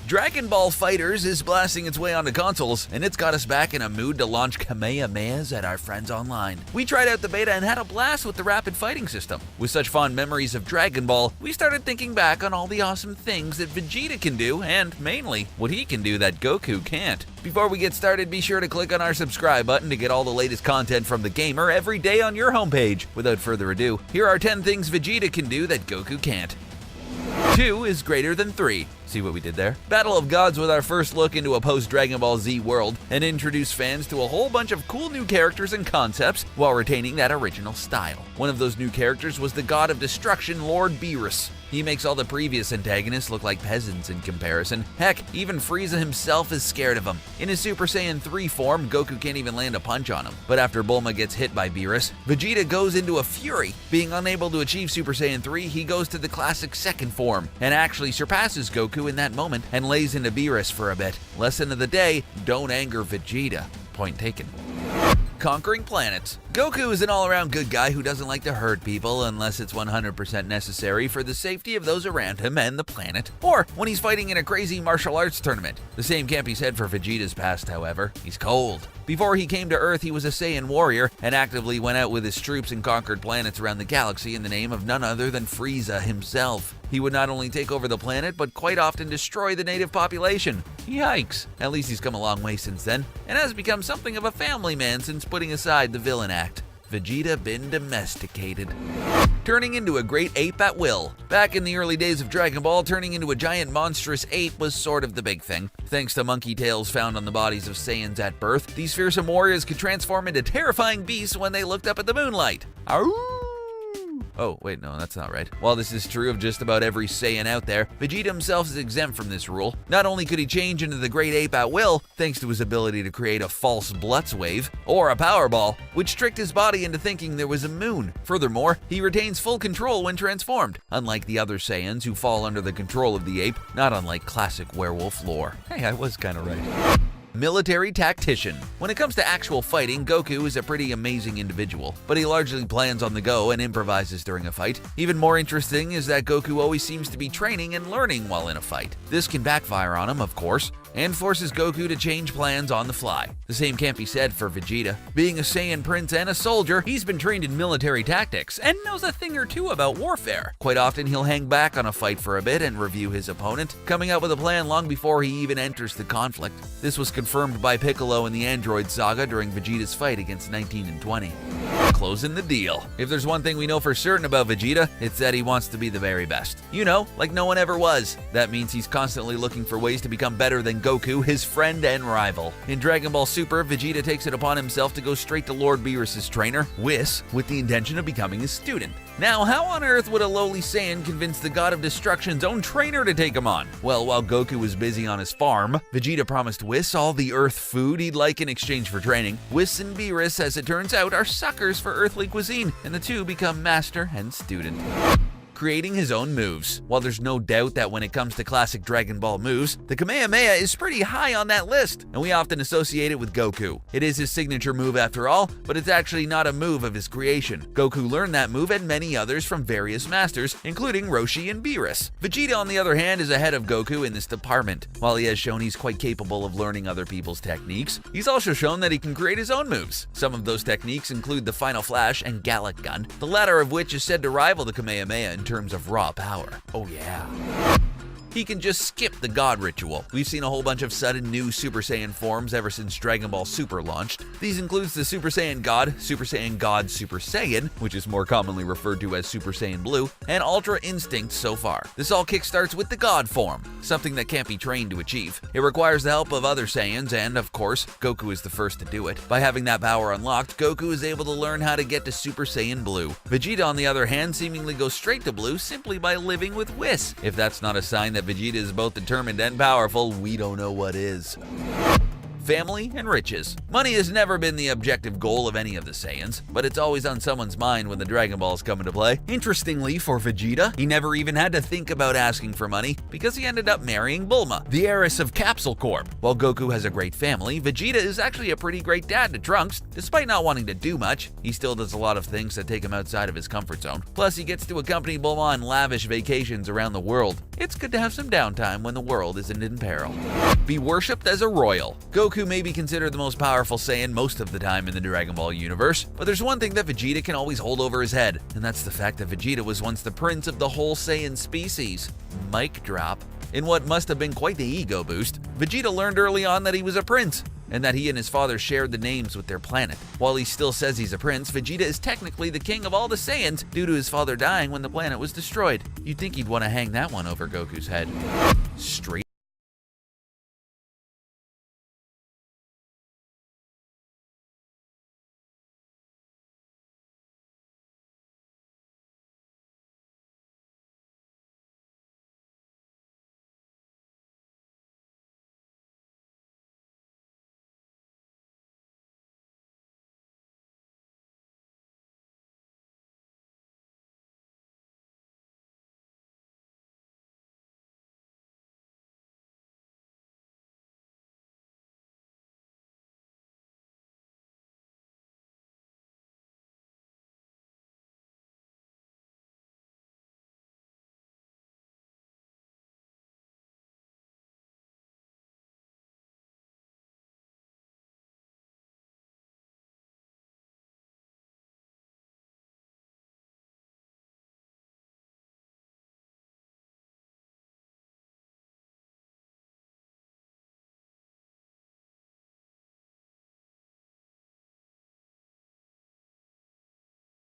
Dragon Ball FighterZ is blasting its way onto consoles, and it's got us back in a mood to launch Kamehamehas at our friends online. We tried out the beta and had a blast with the rapid fighting system. With such fond memories of Dragon Ball, we started thinking back on all the awesome things that Vegeta can do, and mainly, what he can do that Goku can't. Before we get started, be sure to click on our subscribe button to get all the latest content from the gamer every day on your homepage. Without further ado, here are 10 things Vegeta can do that Goku can't. 2 is greater than 3. See what we did there? Battle of Gods with our first look into a post-Dragon Ball Z world, and introduce fans to a whole bunch of cool new characters and concepts while retaining that original style. One of those new characters was the God of Destruction, Lord Beerus. He makes all the previous antagonists look like peasants in comparison. Heck, even Frieza himself is scared of him. In his Super Saiyan 3 form, Goku can't even land a punch on him. But after Bulma gets hit by Beerus, Vegeta goes into a fury. Being unable to achieve Super Saiyan 3, he goes to the classic second form, and actually surpasses Goku in that moment and lays into Beerus for a bit. Lesson of the day, don't anger Vegeta. Point taken. Conquering planets. Goku is an all-around good guy who doesn't like to hurt people unless it's 100% necessary for the safety of those around him and the planet, or when he's fighting in a crazy martial arts tournament. The same can't be said for Vegeta's past, however. He's cold. Before he came to Earth, he was a Saiyan warrior and actively went out with his troops and conquered planets around the galaxy in the name of none other than Frieza himself. He would not only take over the planet, but quite often destroy the native population. Yikes. At least he's come a long way since then, and has become something of a family man since putting aside the villain act. Vegeta been domesticated. Turning into a great ape at will. Back in the early days of Dragon Ball, turning into a giant monstrous ape was sort of the big thing. Thanks to monkey tails found on the bodies of Saiyans at birth, these fearsome warriors could transform into terrifying beasts when they looked up at the moonlight. Arrgh! Oh, wait, no, that's not right. While this is true of just about every Saiyan out there, Vegeta himself is exempt from this rule. Not only could he change into the great ape at will, thanks to his ability to create a false Blutz wave, or a power ball, which tricked his body into thinking there was a moon. Furthermore, he retains full control when transformed, unlike the other Saiyans who fall under the control of the ape, not unlike classic werewolf lore. Hey, I was kinda right. Military tactician. When it comes to actual fighting, Goku is a pretty amazing individual, but he largely plans on the go and improvises during a fight. Even more interesting is that Goku always seems to be training and learning while in a fight. This can backfire on him, of course, and forces Goku to change plans on the fly. The same can't be said for Vegeta. Being a Saiyan prince and a soldier, he's been trained in military tactics and knows a thing or two about warfare. Quite often, he'll hang back on a fight for a bit and review his opponent, coming up with a plan long before he even enters the conflict. This was confirmed by Piccolo in the Android saga during Vegeta's fight against 19 and 20. Closing the deal. If there's one thing we know for certain about Vegeta, it's that he wants to be the very best. You know, like no one ever was. That means he's constantly looking for ways to become better than Goku, his friend and rival. In Dragon Ball Super, Vegeta takes it upon himself to go straight to Lord Beerus' trainer, Whis, with the intention of becoming his student. Now, how on earth would a lowly Saiyan convince the God of Destruction's own trainer to take him on? Well, while Goku was busy on his farm, Vegeta promised Whis all the Earth food he'd like in exchange for training. Whis and Beerus, as it turns out, are suckers for earthly cuisine, and the two become master and student. Creating his own moves. While there's no doubt that when it comes to classic Dragon Ball moves, the Kamehameha is pretty high on that list, and we often associate it with Goku. It is his signature move after all, but it's actually not a move of his creation. Goku learned that move and many others from various masters, including Roshi and Beerus. Vegeta, on the other hand, is ahead of Goku in this department. While he has shown he's quite capable of learning other people's techniques, he's also shown that he can create his own moves. Some of those techniques include the Final Flash and Gallic Gun, the latter of which is said to rival the Kamehameha in terms of raw power. Oh yeah. He can just skip the God ritual. We've seen a whole bunch of sudden new Super Saiyan forms ever since Dragon Ball Super launched. These includes the Super Saiyan God, Super Saiyan, which is more commonly referred to as Super Saiyan Blue, and Ultra Instinct so far. This all kickstarts with the God form, something that can't be trained to achieve. It requires the help of other Saiyans, and of course, Goku is the first to do it. By having that power unlocked, Goku is able to learn how to get to Super Saiyan Blue. Vegeta, on the other hand, seemingly goes straight to Blue simply by living with Whis. If that's not a sign that Vegeta is both determined and powerful, we don't know what is. family, and riches. Money has never been the objective goal of any of the Saiyans, but it's always on someone's mind when the Dragon Balls come into play. Interestingly, for Vegeta, he never even had to think about asking for money because he ended up marrying Bulma, the heiress of Capsule Corp. While Goku has a great family, Vegeta is actually a pretty great dad to Trunks. Despite not wanting to do much, he still does a lot of things that take him outside of his comfort zone. Plus, he gets to accompany Bulma on lavish vacations around the world. It's good to have some downtime when the world isn't in peril. Be worshipped as a royal. Goku may be considered the most powerful Saiyan most of the time in the Dragon Ball universe, but there's one thing that Vegeta can always hold over his head, and that's the fact that Vegeta was once the prince of the whole Saiyan species. Mic drop. In what must have been quite the ego boost, Vegeta learned early on that he was a prince, and that he and his father shared the names with their planet. While he still says he's a prince, Vegeta is technically the king of all the Saiyans due to his father dying when the planet was destroyed. You'd think he'd want to hang that one over Goku's head. Straight